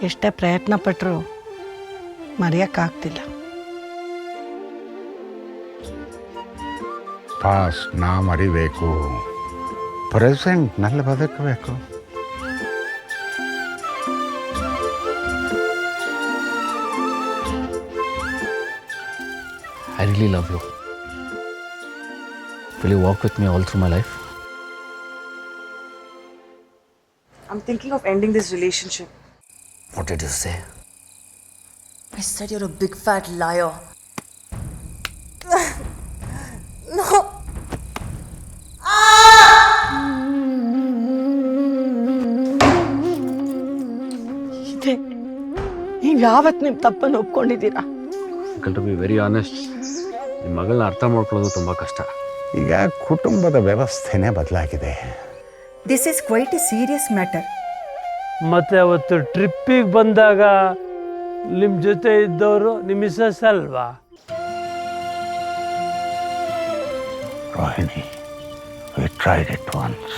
ಎಷ್ಟೇ ಪ್ರಯತ್ನ ಪಟ್ಟರು ಮರೆಯೋಕ್ಕಾಗ್ತಿಲ್ಲ. ಪಾಸ್ ನಾ ಮರಿಬೇಕು, ಪ್ರೆಸೆಂಟ್ನಲ್ಲಿ ಬದುಕಬೇಕು. I really love you. Will you walk with me all through my life? I'm thinking of ending this relationship. What did you say? I said you're a big fat liar. No. ಇದೆ, ನೀವು ಯಾವತ್ತು ನಿಮ್ಮ ತಪ್ಪನ್ನು ಒಪ್ಕೊಂಡಿದ್ದೀರಾ? Uncle, to be very honest, ನಿಮ್ಮ ಮಗಳನ್ನ ಅರ್ಥ ಮಾಡ್ಕೊಳ್ಳೋದು ತುಂಬ ಕಷ್ಟ. ಈಗ ಕುಟುಂಬದ ವ್ಯವಸ್ಥೆನೇ ಬದಲಾಗಿದೆ. This is quite a serious matter. ಮತ್ತು ಅವತ್ತು ಟ್ರಿಪ್ಪಿಗೆ ಬಂದಾಗ ನಿಮ್ಮ ಜೊತೆ ಇದ್ದವರು ನಿಮ್ಮ ಮಿಸಸ್ ಅಲ್ವಾ? Rohini, we tried it once,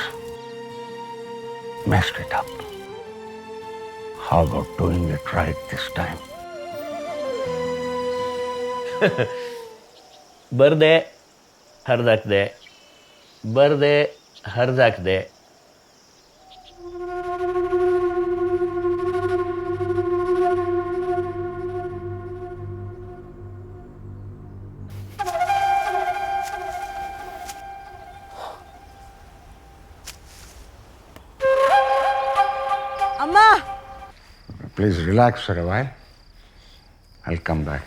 messed it up. How about doing it right this time? ಬರ್ದೆ ಹರಿದಾಕ್ದೆ, ಬರ್ದೆ ಹರಿದಾಕ್ದೆ. Amma! Please relax for a while. I'll come back.